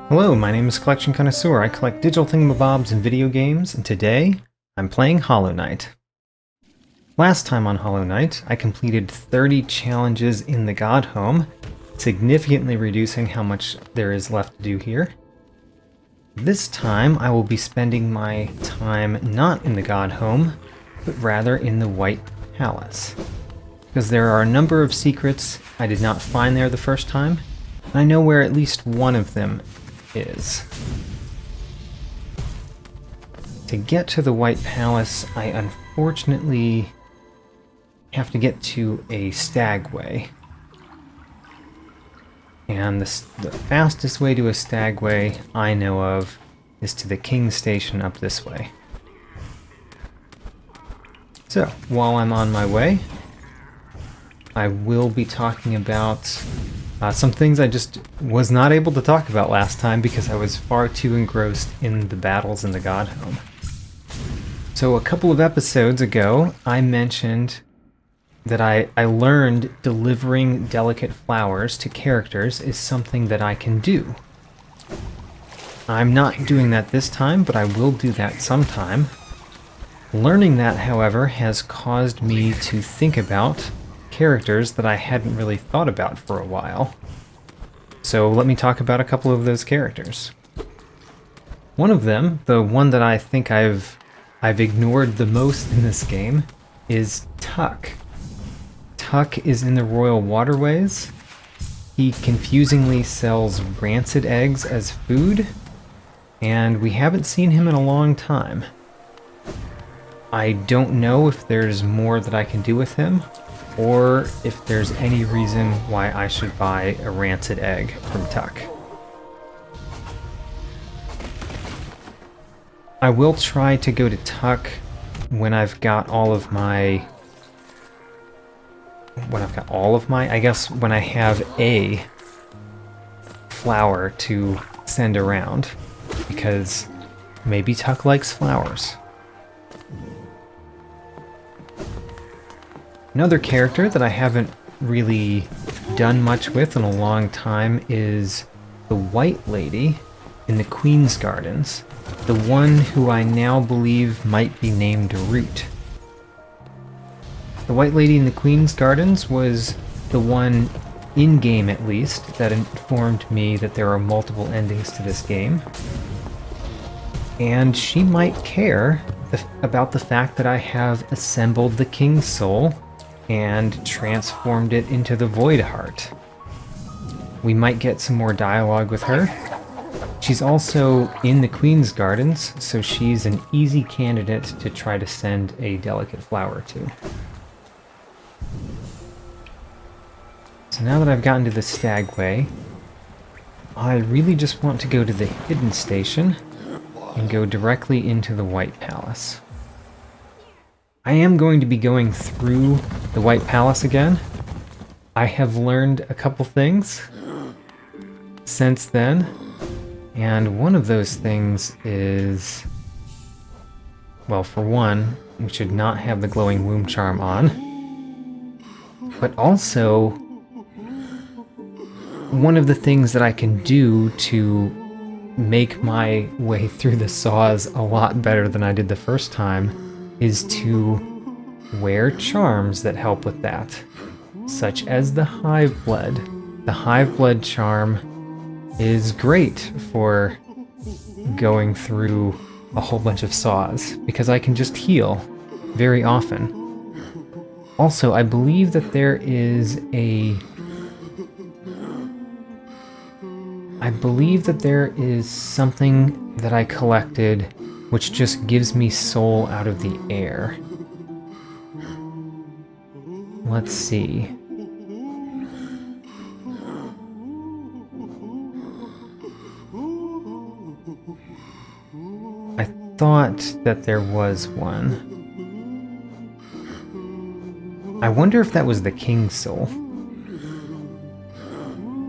Hello, my name is Collection Connoisseur. I collect digital thingamabobs and video games, and today I'm playing Hollow Knight. Last time on Hollow Knight, I completed 30 challenges in the Godhome, significantly reducing how much there is left to do here. This time I will be spending my time not in the Godhome, but rather in the White Palace. Because there are a number of secrets I did not find there the first time, and I know where at least one of them is. To get to the White Palace, I unfortunately have to get to a stagway. And the fastest way to a stagway I know of is to the King's Station up this way. So, while I'm on my way, I will be talking about some things I just was not able to talk about last time because I was far too engrossed in the battles in the Godhome. So a couple of episodes ago, I mentioned that I learned delivering delicate flowers to characters is something that I can do. I'm not doing that this time, but I will do that sometime. Learning that, however, has caused me to think about characters that I hadn't really thought about for a while. So let me talk about a couple of those characters. One of them, the one that I think I've ignored the most in this game, is Tuck. Tuck is in the Royal Waterways. He confusingly sells rancid eggs as food, and we haven't seen him in a long time. I don't know if there's more that I can do with him, or if there's any reason why I should buy a rancid egg from Tuck. I will try to go to Tuck when I've got all of my... I guess when I have a flower to send around, because maybe Tuck likes flowers. Another character that I haven't really done much with in a long time is the White Lady in the Queen's Gardens, the one who I now believe might be named Root. The White Lady in the Queen's Gardens was the one, in-game at least, that informed me that there are multiple endings to this game. And she might care about the fact that I have assembled the King's Soul and transformed it into the Void Heart. We might get some more dialogue with her. She's also in the Queen's Gardens, so she's an easy candidate to try to send a delicate flower to. So now that I've gotten to the Stagway, I really just want to go to the Hidden Station and go directly into the White Palace. I am going to be going through the White Palace again. I have learned a couple things since then, and one of those things is, well, for one, we should not have the glowing womb charm on, but also one of the things that I can do to make my way through the saws a lot better than I did the first time is to wear charms that help with that, such as the Hive Blood. The Hive Blood charm is great for going through a whole bunch of saws, because I can just heal very often. Also, I believe that there is something that I collected which just gives me soul out of the air. Let's see. I thought that there was one. I wonder if that was the King's Soul.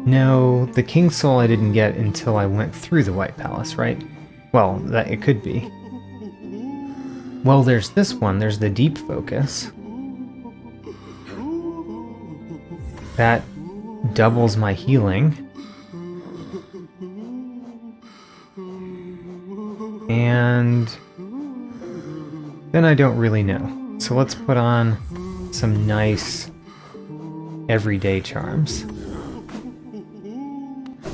No, the King's Soul I didn't get until I went through the White Palace, right? Well, that it could be. Well, there's this one. There's the Deep Focus. That doubles my healing. And then I don't really know. So let's put on some nice everyday charms.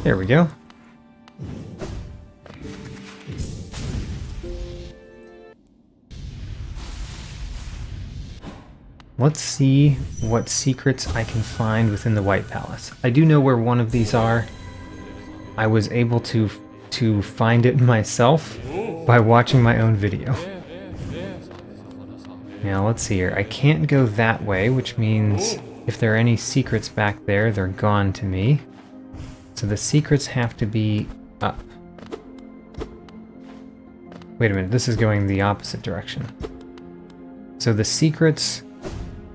There we go. Let's see what secrets I can find within the White Palace. I do know where one of these are. I was able to find it myself by watching my own video. Now let's see here. I can't go that way, which means if there are any secrets back there, they're gone to me. So the secrets have to be up. Wait a minute, this is going the opposite direction. So the secrets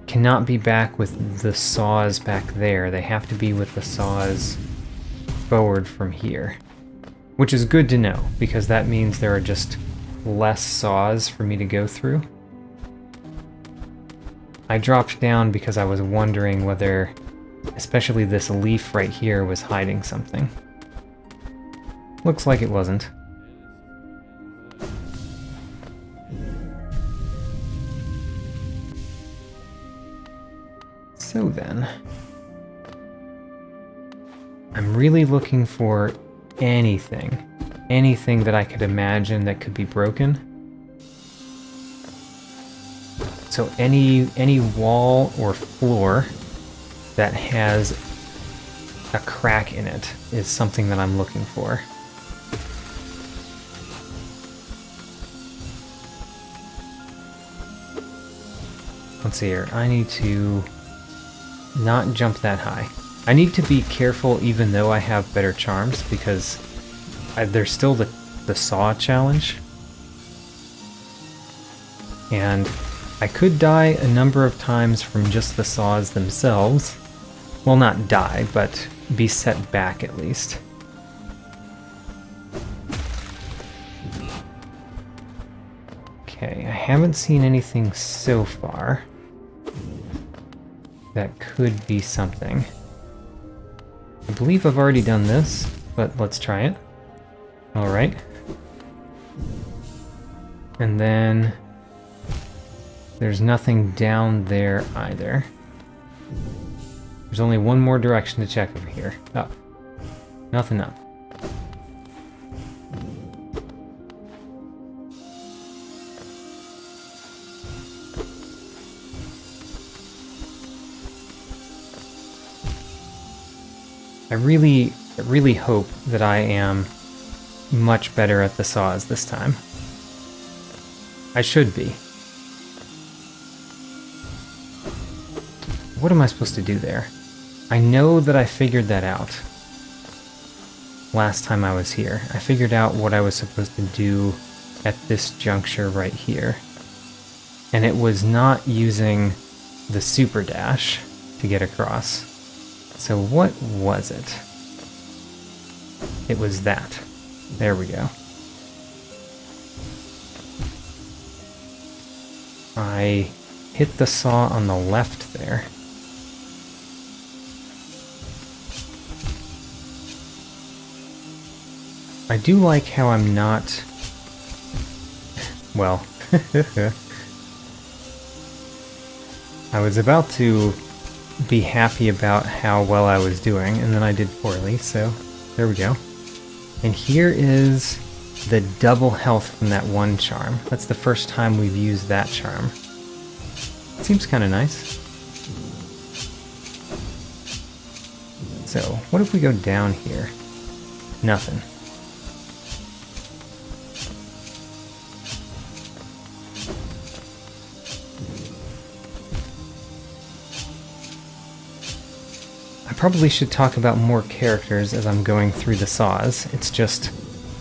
cannot be back with the saws back there. They have to be with the saws forward from here. Which is good to know, because that means there are just less saws for me to go through. I dropped down because I was wondering whether, especially this leaf right here, was hiding something. Looks like it wasn't. So then, I'm really looking for anything that I could imagine that could be broken. So any wall or floor that has a crack in it is something that I'm looking for. Let's see here. I need to not jump that high. I need to be careful even though I have better charms, because there's still the saw challenge. And I could die a number of times from just the saws themselves. Well, not die, but be set back at least. Okay, I haven't seen anything so far that could be something. I believe I've already done this, but let's try it. Alright. And then there's nothing down there either. There's only one more direction to check over here. Up. Nothing up. I really hope that I am much better at the saws this time. I should be. What am I supposed to do there? I know that I figured that out last time I was here. I figured out what I was supposed to do at this juncture right here. And it was not using the super dash to get across. So what was it? It was that. There we go. I hit the saw on the left there. I do like how I'm not... Well... I was about to be happy about how well I was doing, and then I did poorly, so there we go. And here is the double health from that one charm. That's the first time we've used that charm. Seems kind of nice. So, what if we go down here? Nothing. I probably should talk about more characters as I'm going through the saws. It's just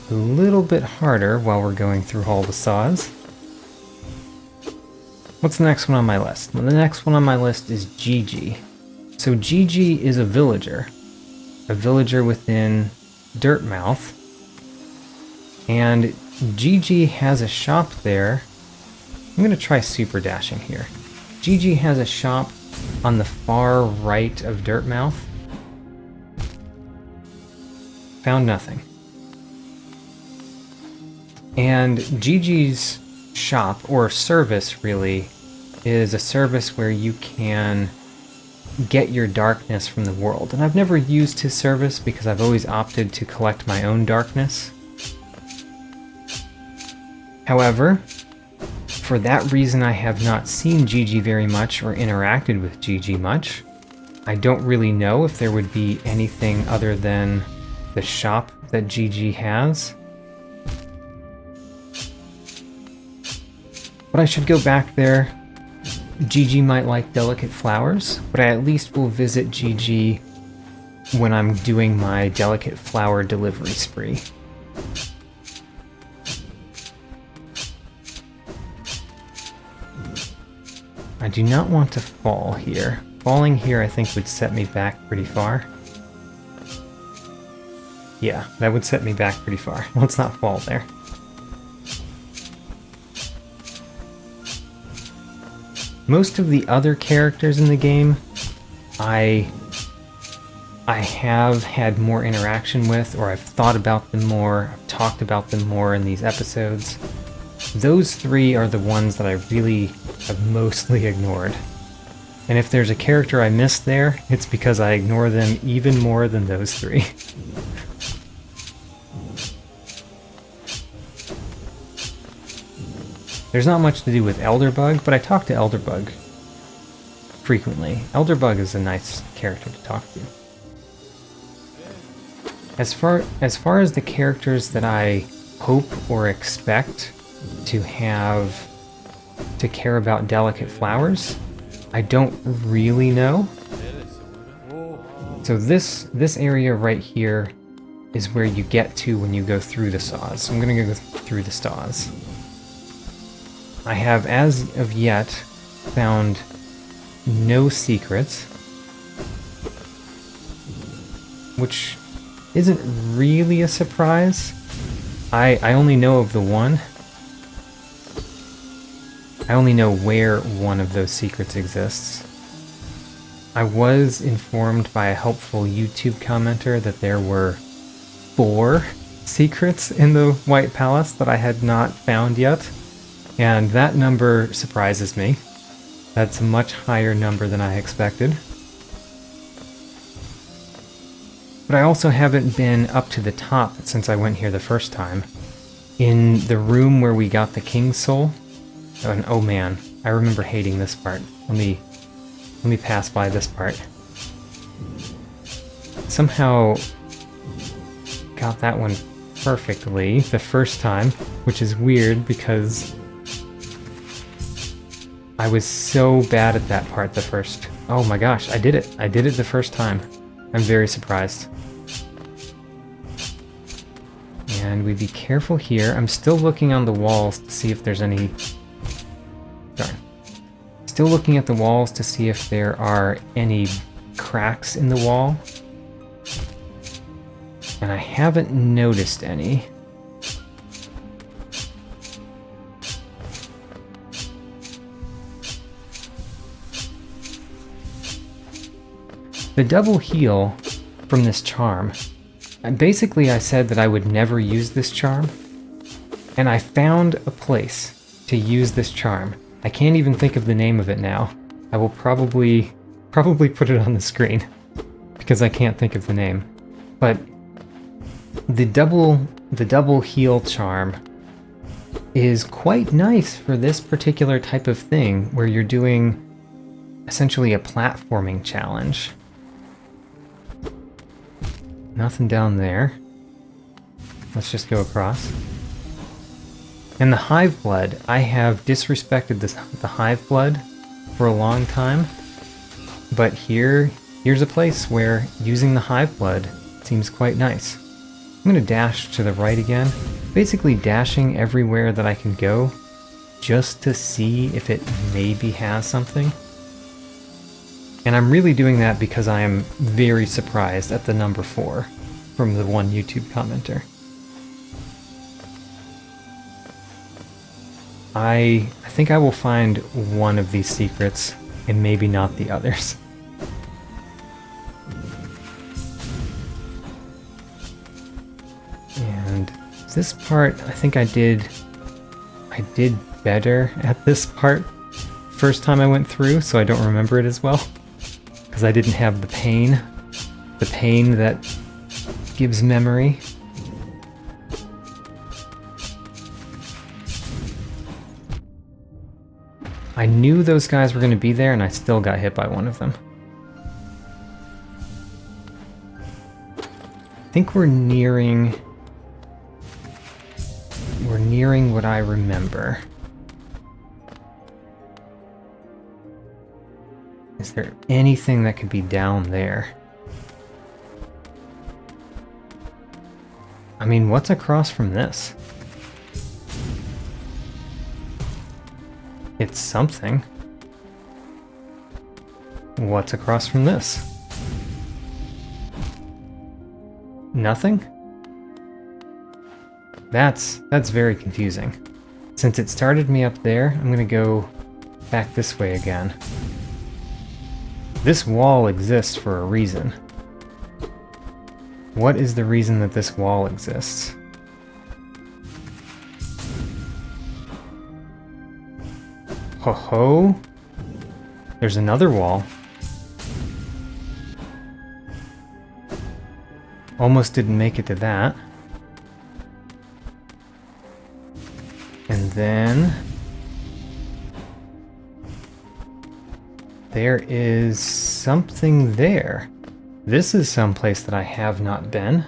a little bit harder while we're going through all the saws. What's the next one on my list? Well, the next one on my list is Gigi. So Gigi is a villager within Dirtmouth. And Gigi has a shop there. I'm going to try super dashing here. Gigi has a shop on the far right of Dirtmouth. Found nothing. And Gigi's shop, or service really, is a service where you can get your darkness from the world. And I've never used his service because I've always opted to collect my own darkness. However, for that reason I have not seen Gigi very much or interacted with Gigi much. I don't really know if there would be anything other than the shop that Gigi has. But I should go back there. Gigi might like delicate flowers, but I at least will visit Gigi when I'm doing my delicate flower delivery spree. I do not want to fall here. Falling here I think would set me back pretty far. Yeah, that would set me back pretty far. Let's not fall there. Most of the other characters in the game, I have had more interaction with, or I've thought about them more, I've talked about them more in these episodes. Those three are the ones that I really have mostly ignored. And if there's a character I missed there, it's because I ignore them even more than those three. There's not much to do with Elderbug, but I talk to Elderbug frequently. Elderbug is a nice character to talk to. As far as the characters that I hope or expect to have to care about delicate flowers, I don't really know. So this area right here is where you get to when you go through the saws. So I'm gonna go through the saws. I have, as of yet, found no secrets, which isn't really a surprise. I only know of the one. I only know where one of those secrets exists. I was informed by a helpful YouTube commenter that there were 4 secrets in the White Palace that I had not found yet. And that number surprises me. That's a much higher number than I expected. But I also haven't been up to the top since I went here the first time. In the room where we got the King's Soul. And oh man, I remember hating this part. Let me pass by this part. Somehow got that one perfectly the first time, which is weird because I was so bad at that part the first... Oh my gosh, I did it! I did it the first time. I'm very surprised. And we be careful here. I'm still looking on the walls to see if there's any... Darn. Still looking at the walls to see if there are any cracks in the wall. And I haven't noticed any. The double heal from this charm, basically I said that I would never use this charm, and I found a place to use this charm. I can't even think of the name of it now. I will probably put it on the screen, because I can't think of the name. But the double heal charm is quite nice for this particular type of thing, where you're doing essentially a platforming challenge. Nothing down there. Let's just go across. And the Hive Blood, I have disrespected the Hive Blood for a long time, but here's a place where using the Hive Blood seems quite nice. I'm going to dash to the right again, basically dashing everywhere that I can go, just to see if it maybe has something. And I'm really doing that because I am very surprised at the number 4 from the one YouTube commenter. I think I will find one of these secrets and maybe not the others. And this part, I think I did better at this part first time I went through, so I don't remember it as well. Because I didn't have the pain that gives memory. I knew those guys were going to be there, and I still got hit by one of them. I think we're nearing what I remember. Is there anything that could be down there? I mean, what's across from this? It's something. What's across from this? Nothing? That's very confusing. Since it started me up there, I'm gonna go back this way again. This wall exists for a reason. What is the reason that this wall exists? Ho ho! There's another wall. Almost didn't make it to that. And then there is something there. This is someplace that I have not been.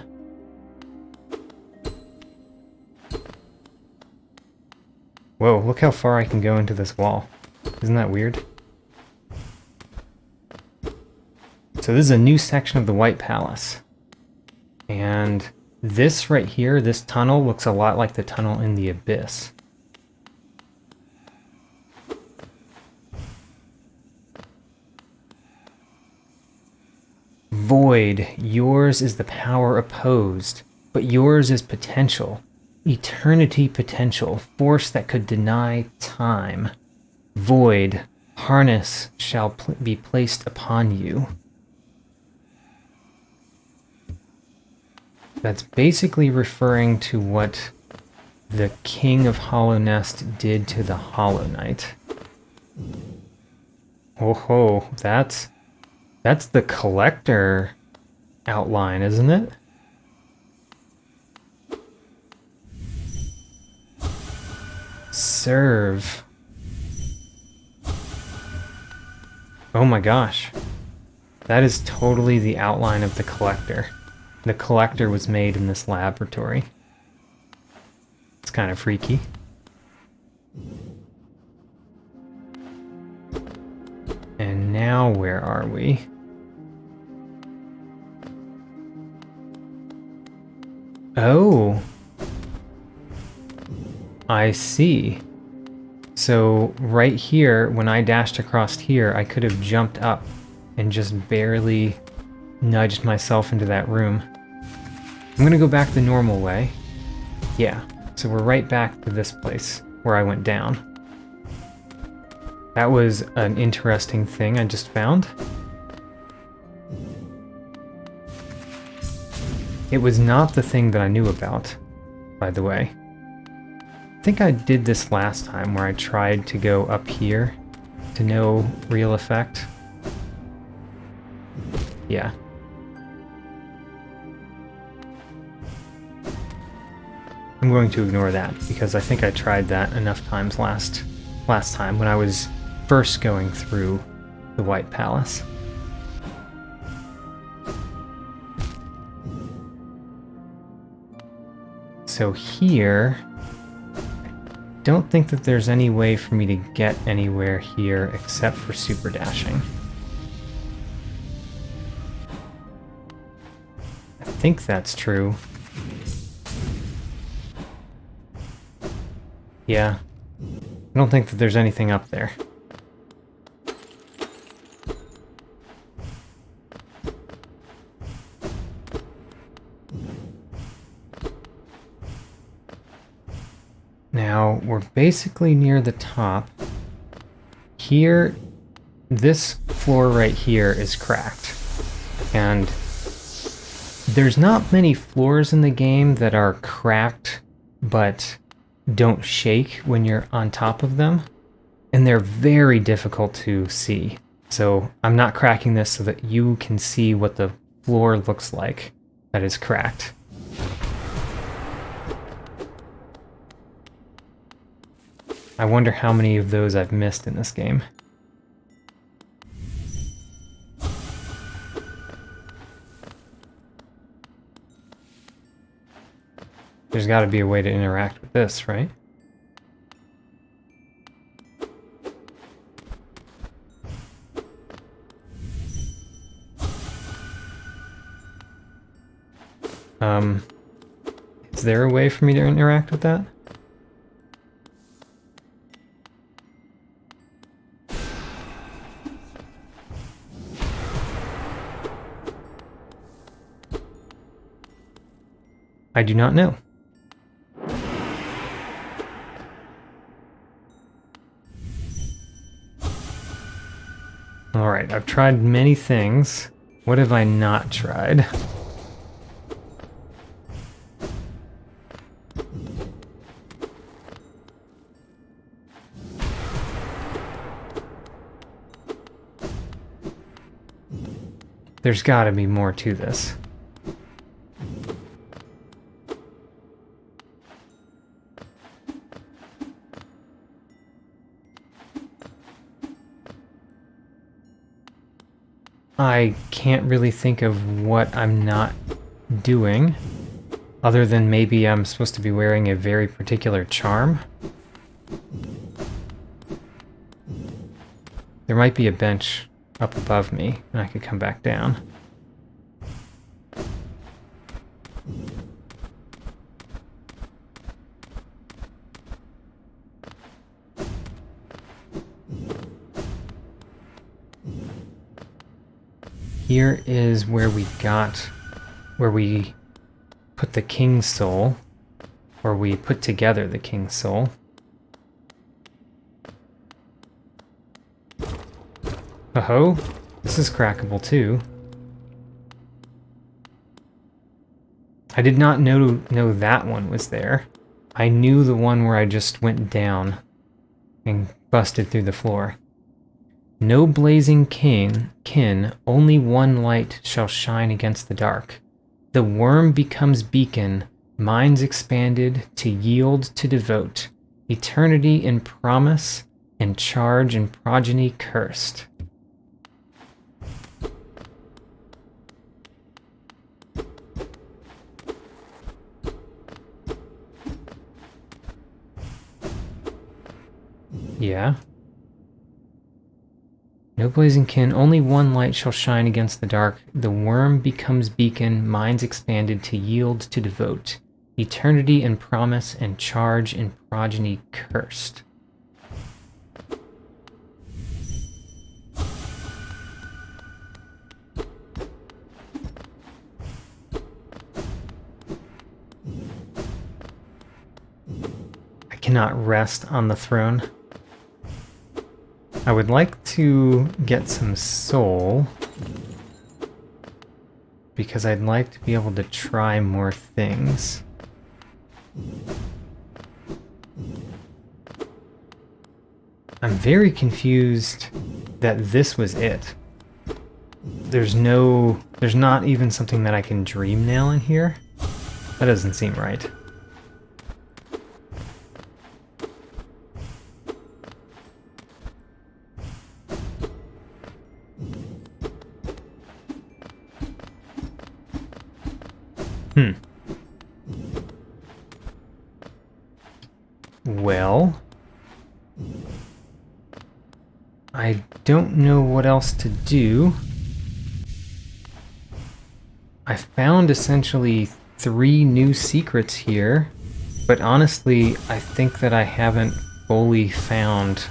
Whoa, look how far I can go into this wall. Isn't that weird? So this is a new section of the White Palace. And this right here, this tunnel, looks a lot like the tunnel in the Abyss. Void, yours is the power opposed, but yours is potential. Eternity potential, force that could deny time. Void, harness shall be placed upon you. That's basically referring to what the King of Hallownest did to the Hollow Knight. Oh ho, that's the collector outline, isn't it? Serve. Oh my gosh. That is totally the outline of the collector. The collector was made in this laboratory. It's kind of freaky. And now where are we? Oh. I see. So right here, when I dashed across here, I could have jumped up and just barely nudged myself into that room. I'm gonna go back the normal way. Yeah, so we're right back to this place where I went down. That was an interesting thing I just found. It was not the thing that I knew about, by the way. I think I did this last time where I tried to go up here to no real effect. Yeah. I'm going to ignore that because I think I tried that enough times last time when I was first going through the White Palace. So here, I don't think that there's any way for me to get anywhere here except for super dashing. I think that's true. Yeah, I don't think that there's anything up there. Now, we're basically near the top. Here, this floor right here is cracked. And there's not many floors in the game that are cracked but don't shake when you're on top of them. And they're very difficult to see. So I'm not cracking this so that you can see what the floor looks like that is cracked. I wonder how many of those I've missed in this game. There's got to be a way to interact with this, right? Is there a way for me to interact with that? I do not know. Alright, I've tried many things. What have I not tried? There's gotta be more to this. I can't really think of what I'm not doing, other than maybe I'm supposed to be wearing a very particular charm. There might be a bench up above me, and I could come back down. Here is where we put the King's Soul, or we put together the King's Soul. Oh-ho, this is crackable too. I did not know that one was there. I knew the one where I just went down and busted through the floor. No blazing kin, only one light shall shine against the dark. The worm becomes beacon, minds expanded, to yield, to devote. Eternity in promise, and charge and progeny cursed. Yeah. No blazing kin, only one light shall shine against the dark. The worm becomes beacon, minds expanded, to yield, to devote. Eternity and promise, and charge and progeny cursed. I cannot rest on the throne. I would like to get some soul, because I'd like to be able to try more things. I'm very confused that this was it. There's not even something that I can dream nail in here. That doesn't seem right. Well, I don't know what else to do. I found essentially 3 new secrets here, but honestly, I think that I haven't fully found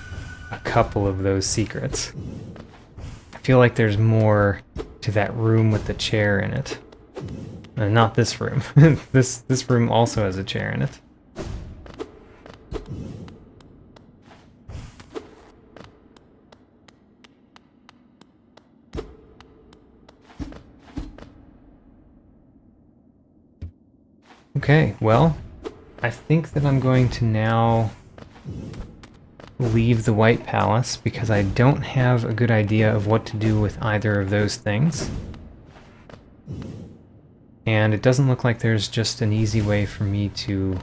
a couple of those secrets. I feel like there's more to that room with the chair in it. Not this room. This room also has a chair in it. Okay, well, I think that I'm going to now leave the White Palace because I don't have a good idea of what to do with either of those things. And it doesn't look like there's just an easy way for me to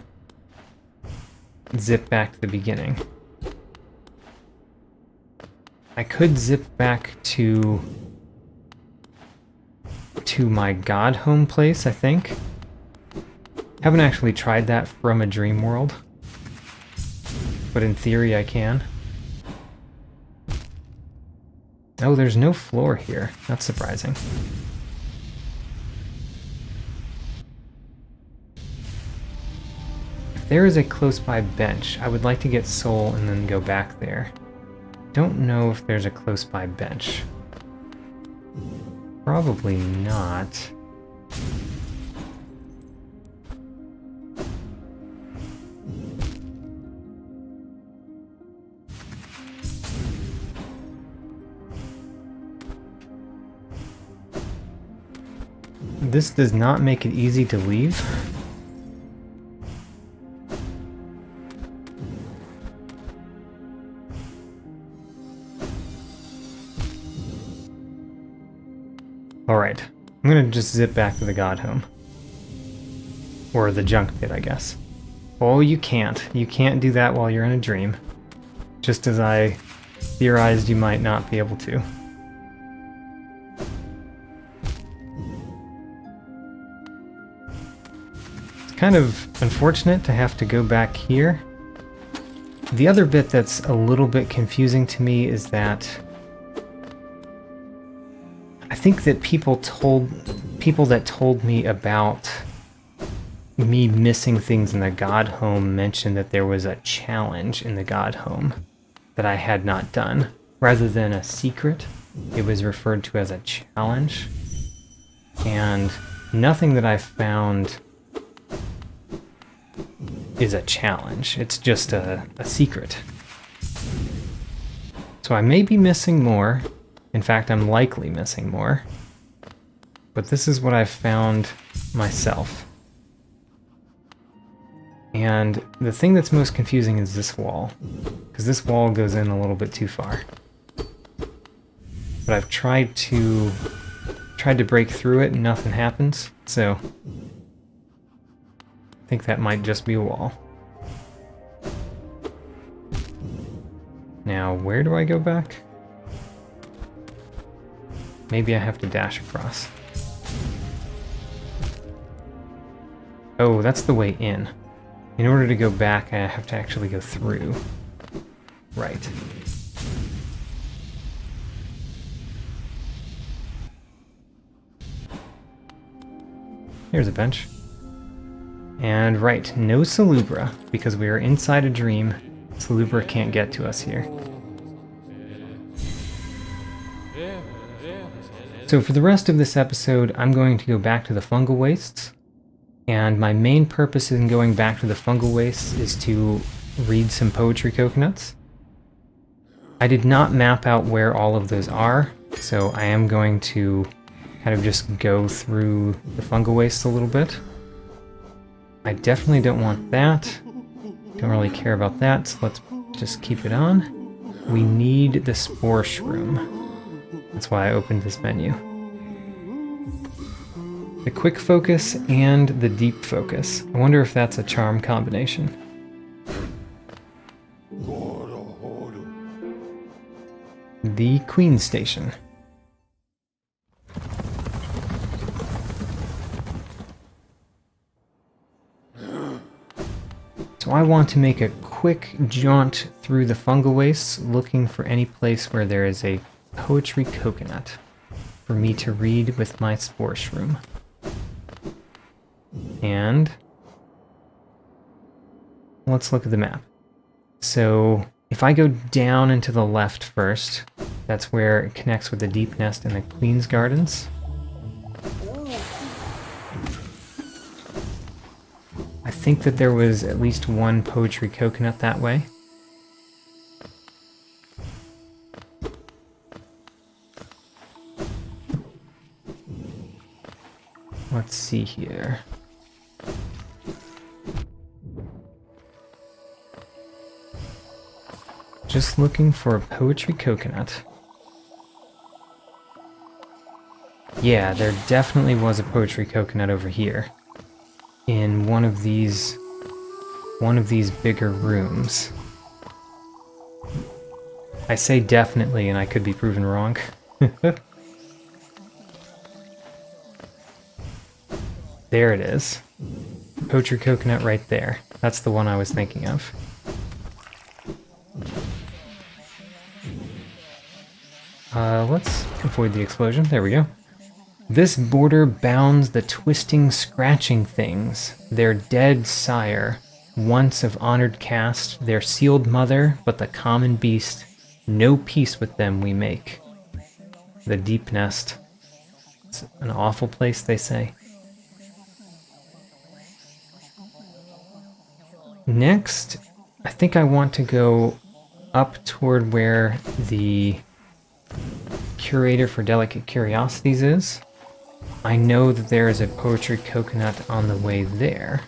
zip back to the beginning. I could zip back to my Godhome place, I think. Haven't actually tried that from a dream world, but in theory I can. Oh, there's no floor here. That's surprising. If there is a close by bench, I would like to get soul and then go back there. Don't know if there's a close by bench. Probably not. This does not make it easy to leave. Alright, I'm gonna just zip back to the Godhome. Or the Junkpit, I guess. Oh, you can't. You can't do that while you're in a dream. Just as I theorized you might not be able to. It's kind of unfortunate to have to go back here. The other bit that's a little bit confusing to me is that I think that people that told me about me missing things in the Godhome mentioned that there was a challenge in the Godhome that I had not done. Rather than a secret, it was referred to as a challenge. And nothing that I found is a challenge. It's just a secret. So I may be missing more. In fact, I'm likely missing more. But this is what I've found myself. And the thing that's most confusing is this wall, because this wall goes in a little bit too far. But I've tried to break through it and nothing happens, so I think that might just be a wall. Now, where do I go back? Maybe I have to dash across. Oh, that's the way in. In order to go back, I have to actually go through. Right. Here's a bench. And right, no Salubra, because we are inside a dream. Salubra can't get to us here. So for the rest of this episode, I'm going to go back to the Fungal Wastes. And my main purpose in going back to the Fungal Wastes is to read some poetry coconuts. I did not map out where all of those are, so I am going to kind of just go through the Fungal Wastes a little bit. I definitely don't want that. Don't really care about that, so let's just keep it on. We need the Spore Shroom. That's why I opened this menu. The quick focus and the deep focus. I wonder if that's a charm combination. The Queen Station. So I want to make a quick jaunt through the Fungal Wastes, looking for any place where there is a poetry coconut for me to read with my Spore Shroom. And let's look at the map. So if I go down and to the left first, that's where it connects with the Deep Nest and the Queen's Gardens. I think that there was at least one poetry coconut that way. Let's see here. just looking for a poetry coconut. Yeah, there definitely was a poetry coconut over here. In one of these bigger rooms. I say definitely, and I could be proven wrong. There it is. Poetry coconut right there. That's the one I was thinking of. Let's avoid the explosion. There we go. This border bounds the twisting, scratching things, their dead sire, once of honored caste, their sealed mother, but the common beast. No peace with them we make. The deep nest. It's an awful place, they say. Next, I think I want to go up toward where the curator for delicate curiosities is. I know that there is a poetry coconut on the way there.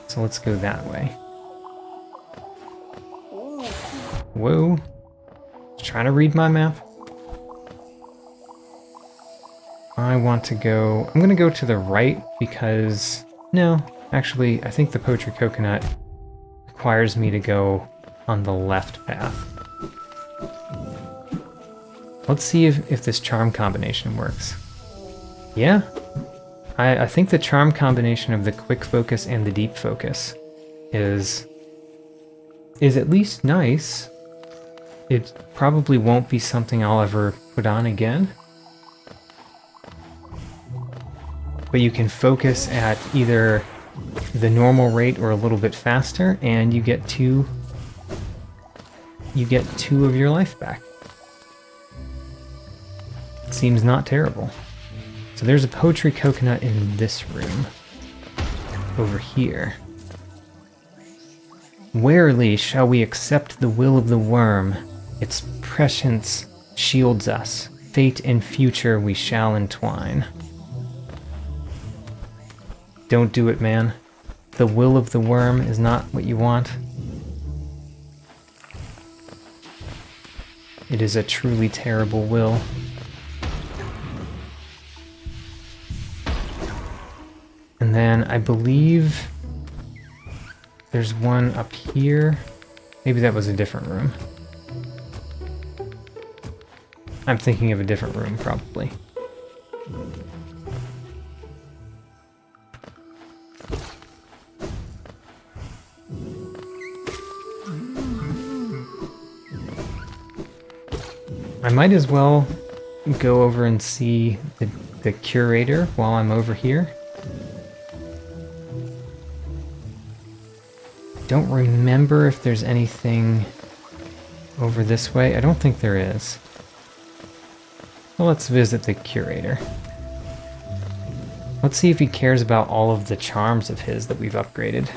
So let's go that way. Whoa. Just trying to read my map. I want to go... I'm going to go to the right because... No, actually, I think the poetry coconut requires me to go on the left path. Let's see if this charm combination works. Yeah. I think the charm combination of the quick focus and the deep focus is at least nice. It probably won't be something I'll ever put on again. But you can focus at either the normal rate or a little bit faster, and you get two of your life back. Seems not terrible. So there's a poetry coconut in this room. Over here. Warily shall we accept the will of the worm. Its prescience shields us. Fate and future we shall entwine. Don't do it, man. The will of the worm is not what you want. It is a truly terrible will. And then I believe there's one up here. Maybe that was a different room. I'm thinking of a different room, probably. I might as well go over and see the curator while I'm over here. Don't remember if there's anything over this way. I don't think there is. Well, let's visit the curator. Let's see if he cares about all of the charms of his that we've upgraded.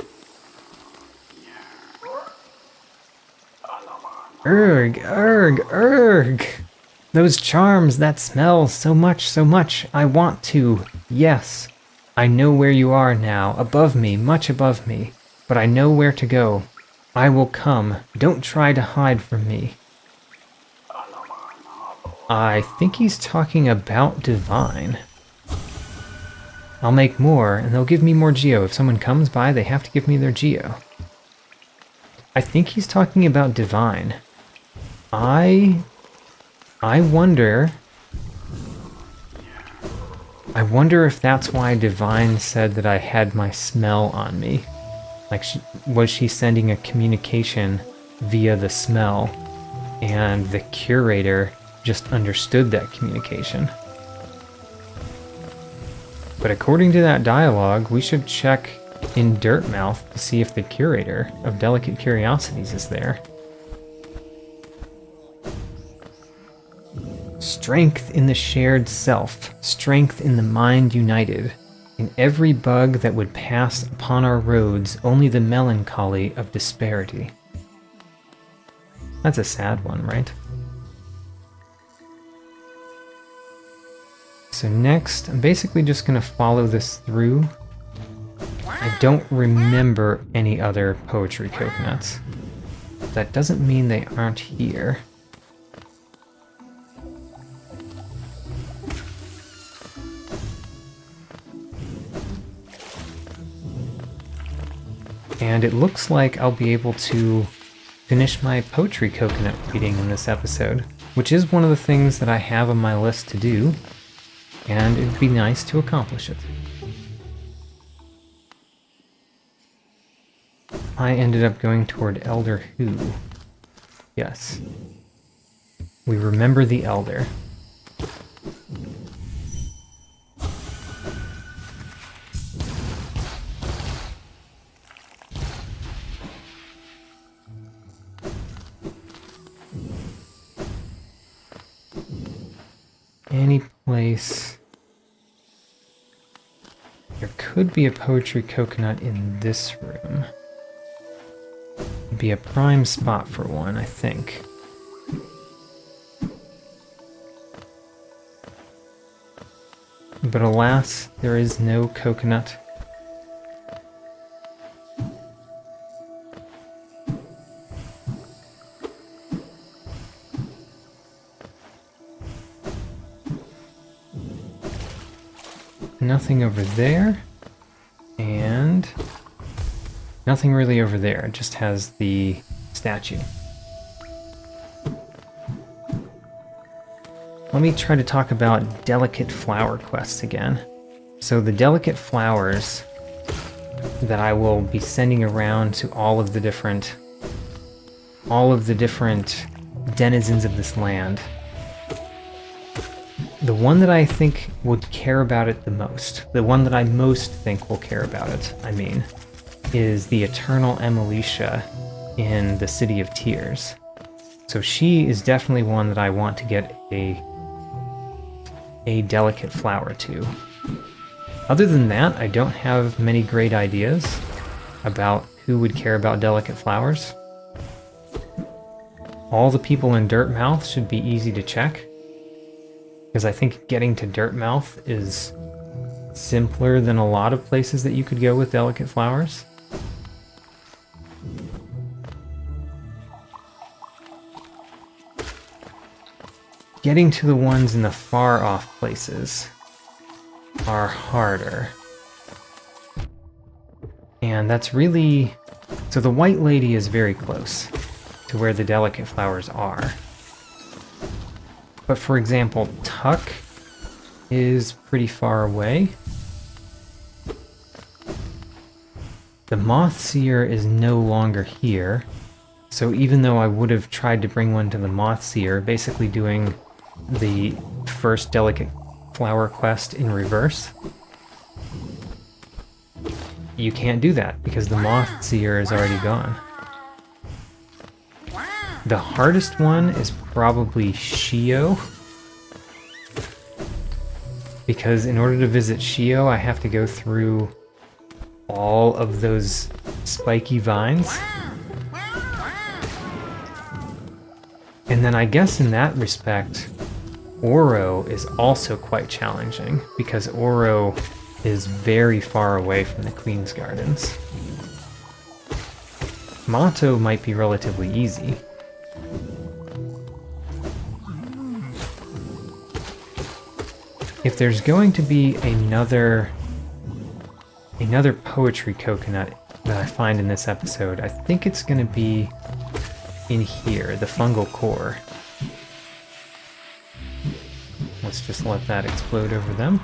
Urgh, urgh, urgh! Those charms, that smell, so much, I want to. Yes, I know where you are now, above me, much above me. But I know where to go. I will come. Don't try to hide from me. I think he's talking about divine. I'll make more, and they'll give me more geo. If someone comes by, they have to give me their geo. I think he's talking about divine. I wonder if that's why divine said that I had my smell on me. Like, was she sending a communication via the smell, and the curator just understood that communication? But according to that dialogue, we should check in Dirtmouth to see if the curator of Delicate Curiosities is there. Strength in the shared self, strength in the mind united. In every bug that would pass upon our roads, only the melancholy of disparity. That's a sad one, right? So next, I'm basically just going to follow this through. I don't remember any other poetry coconuts. That doesn't mean they aren't here. And it looks like I'll be able to finish my poetry coconut reading in this episode, which is one of the things that I have on my list to do, and it would be nice to accomplish it. I ended up going toward Elder Who. Yes. We remember the Elder. Any place. There could be a poetry coconut in this room. Be a prime spot for one, I think. But alas, there is no coconut. Nothing over there, and nothing really over there. It just has the statue. Let me try to talk about delicate flower quests again. So the delicate flowers that I will be sending around to all of the different denizens of this land. The one that I think would care about it the most, the one that I most think will care about it, I mean, is the Eternal Emilicia in the City of Tears. So she is definitely one that I want to get a delicate flower to. Other than that, I don't have many great ideas about who would care about delicate flowers. All the people in Dirtmouth should be easy to check, because I think getting to Dirtmouth is simpler than a lot of places that you could go with delicate flowers. Getting to the ones in the far off places are harder. And that's really... So the White Lady is very close to where the delicate flowers are. But for example, Tuck is pretty far away. The Mothseer is no longer here. So even though I would have tried to bring one to the Mothseer, basically doing the first delicate flower quest in reverse, you can't do that because the Mothseer is already gone. The hardest one is probably Shio, because in order to visit Shio, I have to go through all of those spiky vines. And then I guess in that respect, Oro is also quite challenging, because Oro is very far away from the Queen's Gardens. Mato might be relatively easy. If there's going to be another poetry coconut that I find in this episode, I think it's going to be in here, the Fungal Core. Let's just let that explode over them.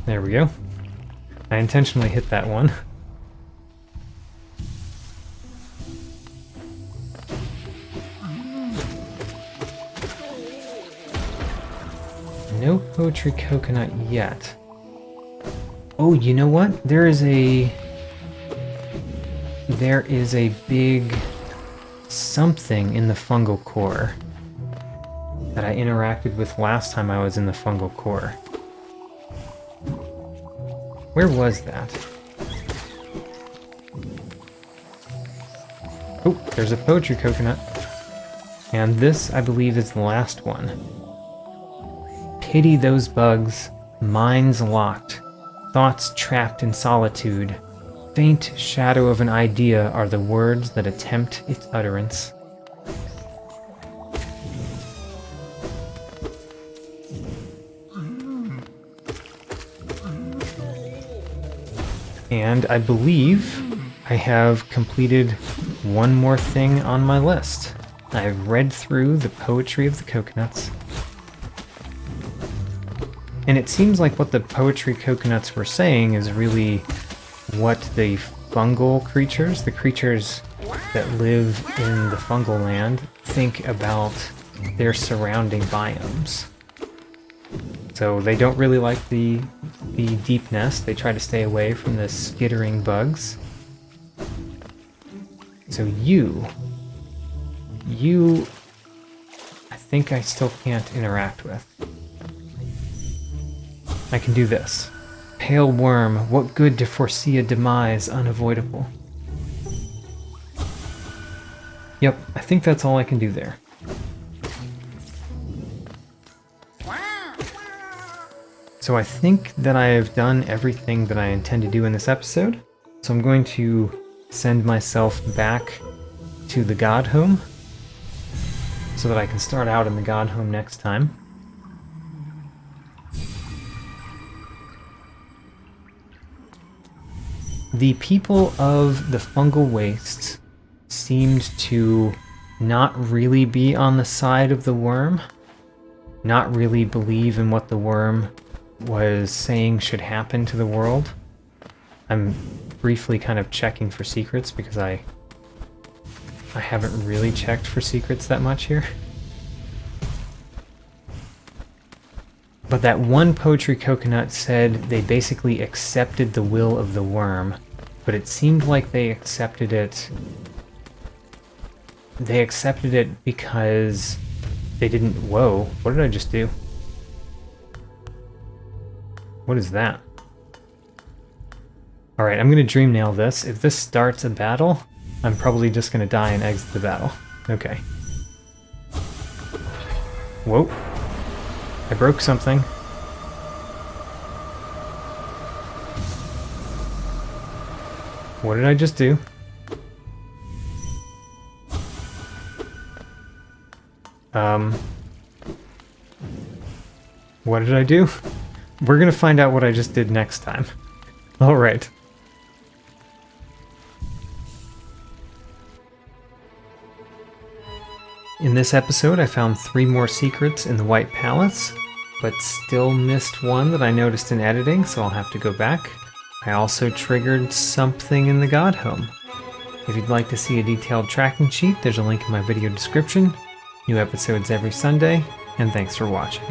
There we go. I intentionally hit that one. No poetry coconut yet. Oh, you know what? There is a big something in the Fungal Core that I interacted with last time I was in the Fungal Core. Where was that? Oh, there's a poetry coconut. And this, I believe, is the last one. Pity those bugs, minds locked, thoughts trapped in solitude, faint shadow of an idea are the words that attempt its utterance. And I believe I have completed one more thing on my list. I've read through the poetry of the coconuts. And it seems like what the poetry coconuts were saying is really what the fungal creatures, the creatures that live in the fungal land, think about their surrounding biomes. So they don't really like the deep nest. They try to stay away from the skittering bugs. So you, I think I still can't interact with. I can do this. Pale worm, what good to foresee a demise unavoidable? Yep, I think that's all I can do there. So I think that I have done everything that I intend to do in this episode. So I'm going to send myself back to the Godhome so that I can start out in the Godhome next time. The people of the fungal wastes seemed to not really be on the side of the worm, not really believe in what the worm was saying should happen to the world. I'm briefly kind of checking for secrets because I haven't really checked for secrets that much here. But that one poetry coconut said they basically accepted the will of the worm, but it seemed like they accepted it because they didn't... Whoa, what did I just do? What is that? Alright, I'm gonna dream nail this. If this starts a battle, I'm probably just gonna die and exit the battle. Okay. Whoa. I broke something. What did I just do? What did I do? We're gonna find out what I just did next time. Alright. In this episode, I found 3 more secrets in the White Palace, but still missed one that I noticed in editing, so I'll have to go back. I also triggered something in the Godhome. If you'd like to see a detailed tracking sheet, there's a link in my video description. New episodes every Sunday, and thanks for watching.